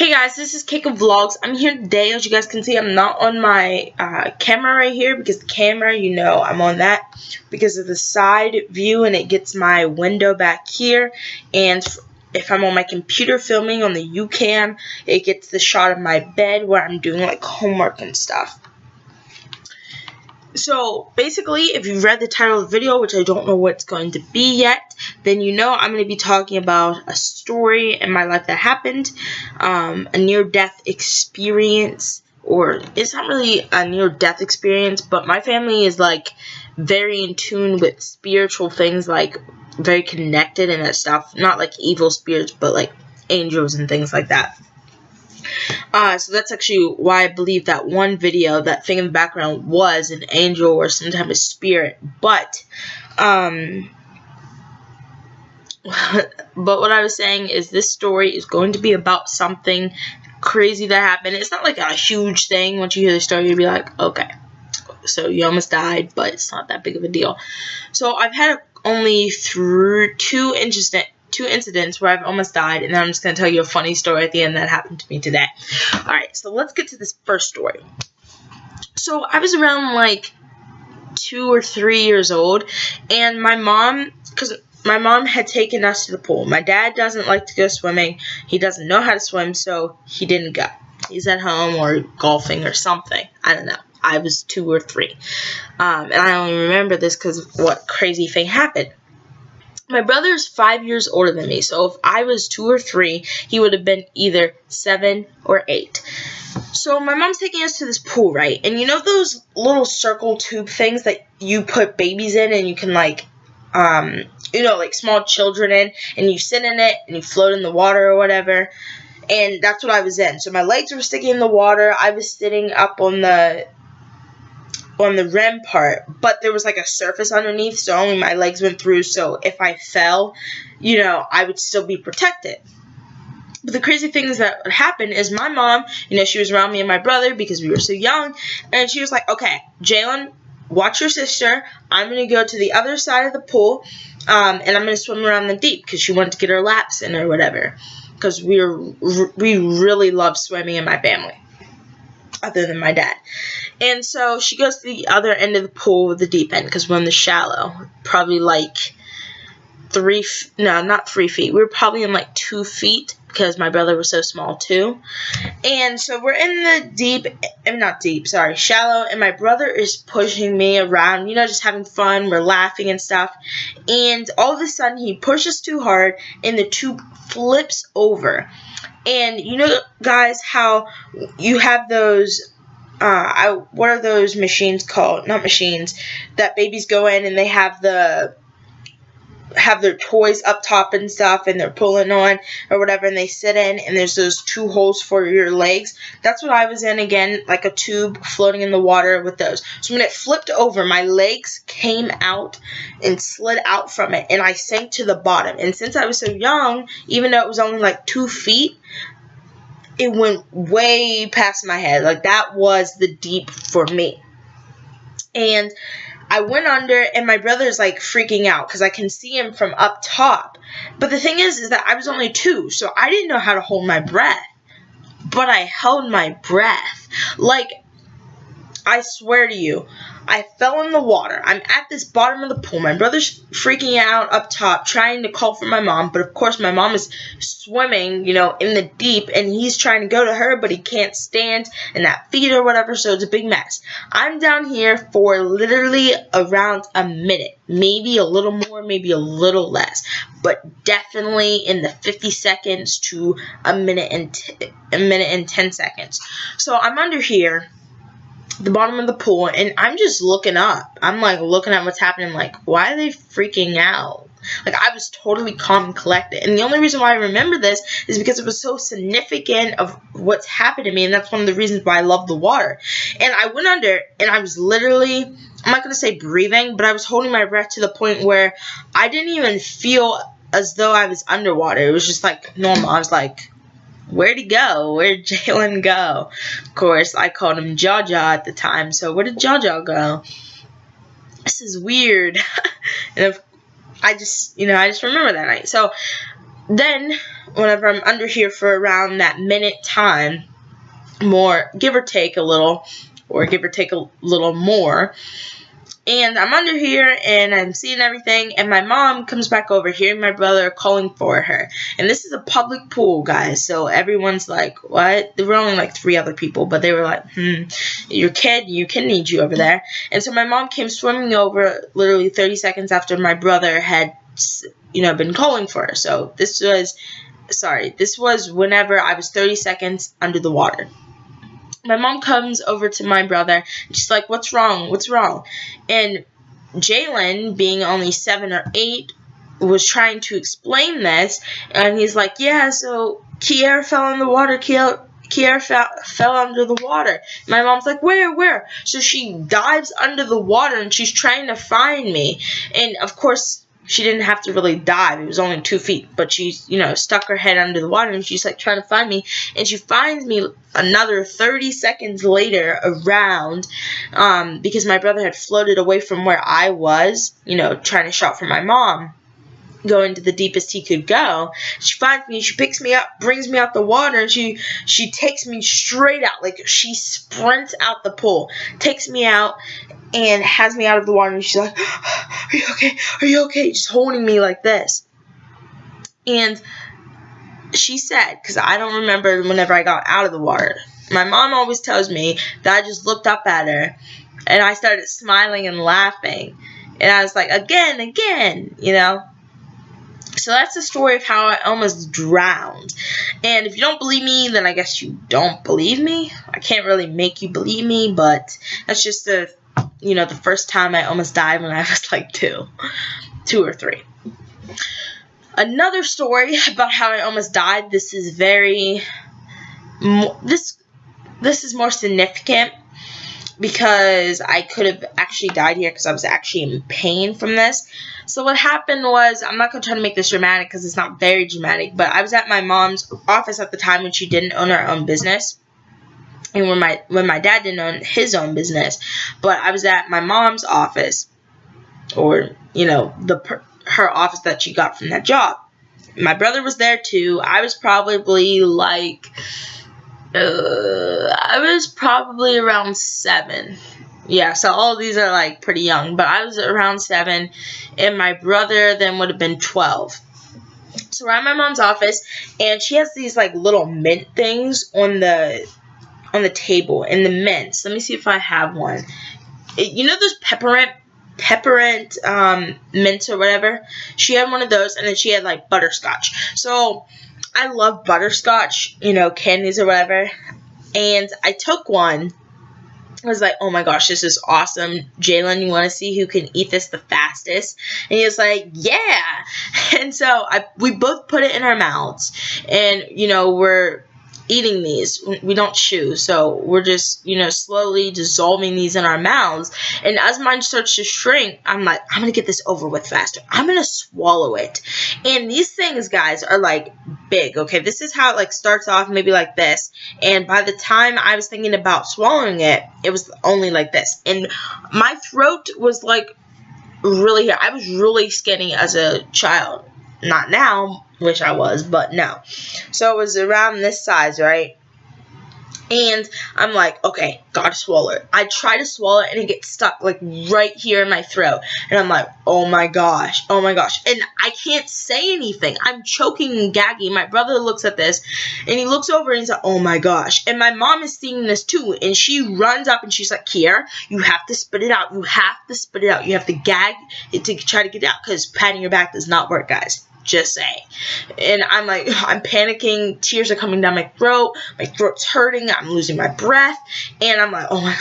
Hey guys, this is Keiko Vlogs. I'm here today. As you guys can see, I'm not on my camera right here because the camera, I'm on that because of the side view and it gets my window back here. And if I'm on my computer filming on the UCam, it gets the shot of my bed where I'm doing like homework and stuff. So basically, if you've read the title of the video, which I don't know what it's going to be yet, then I'm going to be talking about a story in my life that happened, a near-death experience, or it's not really a near-death experience, but my family is like very in tune with spiritual things, like very connected and that stuff, not like evil spirits, but like angels and things like that. So that's actually why I believe that one video, that thing in the background, was an angel or some type of spirit. But what I was saying is this story is going to be about something crazy that happened. It's not like a huge thing. Once you hear the story, you'll be like, okay, so you almost died, but it's not that big of a deal. So I've had only two incidents where I've almost died, and then I'm just going to tell you a funny story at the end that happened to me today. Alright, so let's get to this first story. So I was around like 2 or 3 years old, and my mom had taken us to the pool. My dad doesn't like to go swimming. He doesn't know how to swim, so he didn't go. He's at home or golfing or something. I don't know. I was 2 or 3. And I only remember this because what crazy thing happened. My brother is 5 years older than me, so if I was 2 or 3, he would have been either 7 or 8. So my mom's taking us to this pool, right? And you know those little circle tube things that you put babies in and you can like small children in, and you sit in it and you float in the water or whatever. And that's what I was in. So my legs were sticking in the water. I was sitting up on the rim part, but there was like a surface underneath, so only my legs went through, so if I fell, I would still be protected. But the crazy thing is that what happened is my mom, she was around me and my brother because we were so young, and she was like, okay, Jalen, watch your sister, I'm going to go to the other side of the pool, and I'm going to swim around the deep, because she wanted to get her laps in or whatever, because we really love swimming in my family, other than my dad. And so she goes to the other end of the pool with the deep end, because we're in the shallow, probably like not 3 feet. We were probably in like 2 feet because my brother was so small too. And so we're in the shallow, and my brother is pushing me around, just having fun. We're laughing and stuff. And all of a sudden he pushes too hard and the tube flips over. And guys, how you have those what are those machines called? Not machines that babies go in and they have their toys up top and stuff, and they're pulling on or whatever, and they sit in, and there's those 2 holes for your legs. That's what I was in, again, like a tube floating in the water with those. So when it flipped over, my legs came out and slid out from it, and I sank to the bottom. And since I was so young, even though it was only like 2 feet, it went way past my head. Like, that was the deep for me. And I went under, and my brother's like freaking out because I can see him from up top. But the thing is that I was only 2, so I didn't know how to hold my breath. But I held my breath. Like, I swear to you, I fell in the water. I'm at this bottom of the pool. My brother's freaking out up top, trying to call for my mom. But, of course, my mom is swimming, in the deep. And he's trying to go to her, but he can't stand in that feet or whatever. So it's a big mess. I'm down here for literally around a minute. Maybe a little more, maybe a little less. But definitely in the 50 seconds to a minute and 10 seconds. So I'm under here, the bottom of the pool, and I'm just looking up. I'm like looking at what's happening, like, why are they freaking out? Like, I was totally calm and collected. And the only reason why I remember this is because it was so significant of what's happened to me, and that's one of the reasons why I love the water. And I went under, and I was literally, I'm not going to say breathing, but I was holding my breath to the point where I didn't even feel as though I was underwater. It was just like normal. I was like, where'd he go? Where'd Jalen go? Of course, I called him Jaja at the time. So where did Jaja go? This is weird. And I just remember that night. So then whenever I'm under here for around that minute time, more, give or take a little, or give or take a little more. And I'm under here, and I'm seeing everything, and my mom comes back over, hearing my brother calling for her. And this is a public pool, guys, so everyone's like, what? There were only like 3 other people, but they were like, your kid, you can need you over there. And so my mom came swimming over literally 30 seconds after my brother had, been calling for her. So this was whenever I was 30 seconds under the water. My mom comes over to my brother, and she's like, what's wrong? What's wrong? And Jalen, being only 7 or 8, was trying to explain this, and he's like, yeah, so Kiera fell in the water. Kiera fell under the water. My mom's like, where? So she dives under the water, and she's trying to find me. And, of course, she didn't have to really dive. It was only 2 feet. But she, stuck her head under the water, and she's, like, trying to find me. And she finds me another 30 seconds later around, because my brother had floated away from where I was, trying to shout for my mom, going to the deepest he could go. She finds me, she picks me up, brings me out the water, and she takes me straight out. Like, she sprints out the pool, takes me out, and has me out of the water, and she's like, are you okay? Are you okay? Just holding me like this. And she said, because I don't remember whenever I got out of the water, my mom always tells me that I just looked up at her, and I started smiling and laughing. And I was like, again, So that's the story of how I almost drowned. And if you don't believe me, then I guess you don't believe me. I can't really make you believe me, but that's just the first time I almost died when I was like 2 or 3. Another story about how I almost died. This is this is more significant, because I could have actually died here because I was actually in pain from this. So what happened was, I'm not going to try to make this dramatic because it's not very dramatic, but I was at my mom's office at the time when she didn't own her own business. And when my dad didn't own his own business. But I was at my mom's office, or, her office that she got from that job. My brother was there too. I was probably like, around 7. Yeah, so all of these are like pretty young, but I was around 7, and my brother then would have been 12. So we're at my mom's office, and she has these like little mint things on the table, and the mints. Let me see if I have one. Those peppermint mints or whatever? She had one of those, and then she had like butterscotch. So I love butterscotch, candies or whatever. And I took one. I was like, oh my gosh, this is awesome. Jalen, you want to see who can eat this the fastest? And he was like, yeah. And so we both put it in our mouths. And, we're eating these. We don't chew. So we're just, slowly dissolving these in our mouths. And as mine starts to shrink, I'm like, I'm going to get this over with faster. I'm going to swallow it. And these things, guys, are like big. Okay, this is how it like starts off maybe like this. And by the time I was thinking about swallowing it, it was only like this. And my throat was like really here. I was really skinny as a child. Not now, which I was, but no. So it was around this size, right? And I'm like, okay, gotta swallow it. I try to swallow it, and it gets stuck, like, right here in my throat. And I'm like, oh my gosh. And I can't say anything. I'm choking and gagging. My brother looks at this, and he looks over, and he's like, oh my gosh. And my mom is seeing this too, and she runs up, and she's like, Kiera, you have to spit it out. You have to spit it out. You have to gag it to try to get it out, because patting your back does not work, guys. Just say. And I'm like, I'm panicking. Tears are coming down my throat. My throat's hurting. I'm losing my breath. And I'm like, oh my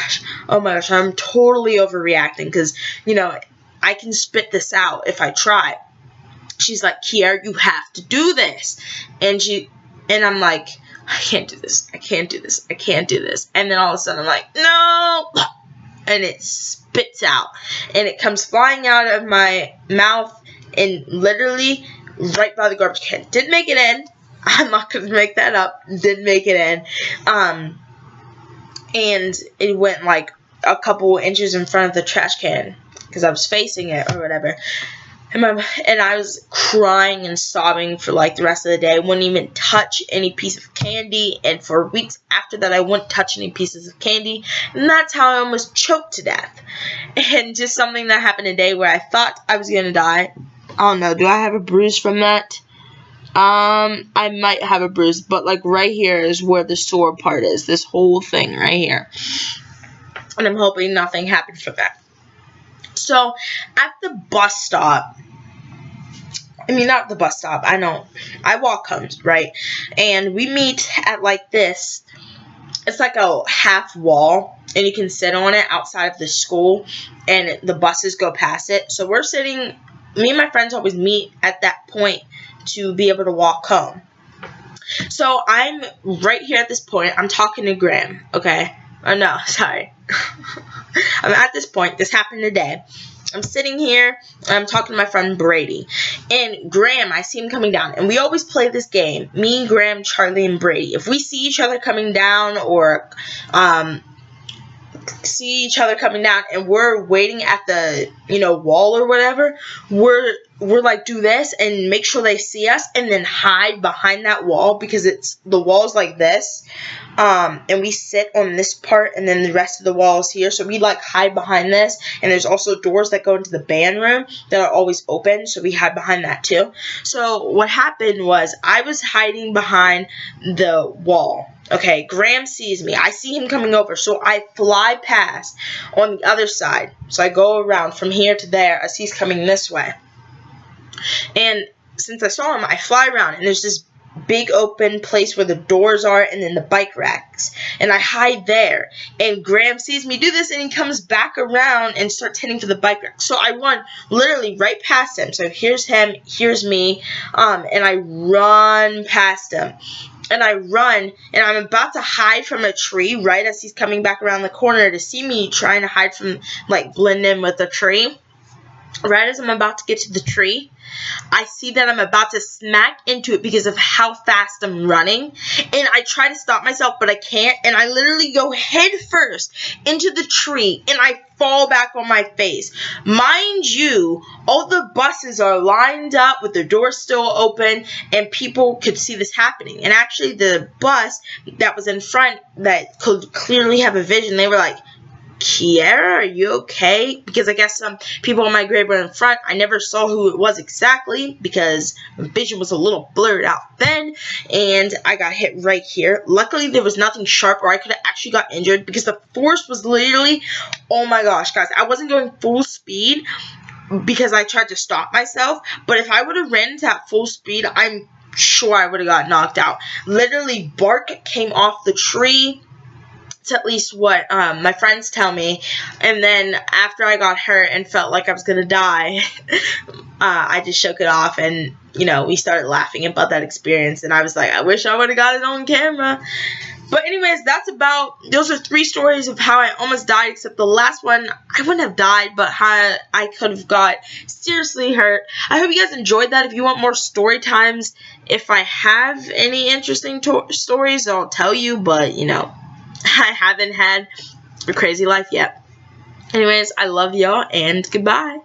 gosh. I'm totally overreacting because, I can spit this out if I try. She's like, Kiera, you have to do this. And I'm like, I can't do this. And then all of a sudden I'm like, no. And it spits out. And it comes flying out of my mouth and literally right by the garbage can. Didn't make it in. I'm not going to make that up. Didn't make it in. And it went like a couple inches in front of the trash can because I was facing it or whatever. And I was crying and sobbing for like the rest of the day. I wouldn't even touch any piece of candy, and for weeks after that I wouldn't touch any pieces of candy, and that's how I almost choked to death. And just something that happened today where I thought I was gonna die. I don't know, do I have a bruise from that? I might have a bruise, but like right here is where the sore part is, this whole thing right here. And I'm hoping nothing happened from that. So, at the bus stop, not the bus stop, I walk home, right? And we meet at like this, it's like a half wall, and you can sit on it outside of the school, and the buses go past it. So we're sitting, me and my friends always meet at that point to be able to walk home. So I'm right here at this point, I'm talking to Graham, okay? Oh no, sorry. I'm at this point, this happened today. I'm sitting here, and I'm talking to my friend Brady. And Graham, I see him coming down. And we always play this game, me, Graham, Charlie, and Brady. If we see each other coming down, or and we're waiting at the, wall or whatever, we're like, do this and make sure they see us, and then hide behind that wall, because the wall's like this, and we sit on this part, and then the rest of the wall is here, so we like hide behind this. And there's also doors that go into the band room that are always open, so we hide behind that too. So what happened was, I was hiding behind the wall. Okay, Graham sees me. I see him coming over, so I fly past on the other side. So I go around from here to there as he's coming this way. And since I saw him, I fly around, and there's this big open place where the doors are, and then the bike racks. And I hide there. And Graham sees me do this, and he comes back around and starts heading for the bike rack. So I run literally right past him. So here's him, here's me, and I run past him. And I run, and I'm about to hide from a tree right as he's coming back around the corner to see me trying to hide from, like, blend in with the tree. Right as I'm about to get to the tree, I see that I'm about to smack into it because of how fast I'm running. And I try to stop myself, but I can't. And I literally go head first into the tree, and I fall back on my face. Mind you, all the buses are lined up with their doors still open, and people could see this happening. And actually, the bus that was in front that could clearly have a vision, they were like, Kiera, are you okay? Because I guess some people in my grade were in front. I never saw who it was exactly because my vision was a little blurred out then, and I got hit right here. Luckily, there was nothing sharp, or I could have actually got injured because the force was literally, oh my gosh, guys, I wasn't going full speed because I tried to stop myself, but if I would have ran into that full speed, I'm sure I would have got knocked out. Literally, bark came off the tree. It's at least what my friends tell me. And then after I got hurt and felt like I was going to die, I just shook it off, and, we started laughing about that experience. And I was like, I wish I would have got it on camera. But anyways, those are 3 stories of how I almost died, except the last one, I wouldn't have died, but how I could have got seriously hurt. I hope you guys enjoyed that. If you want more story times, if I have any interesting stories, I'll tell you, but, I haven't had a crazy life yet. Anyways, I love y'all, and goodbye.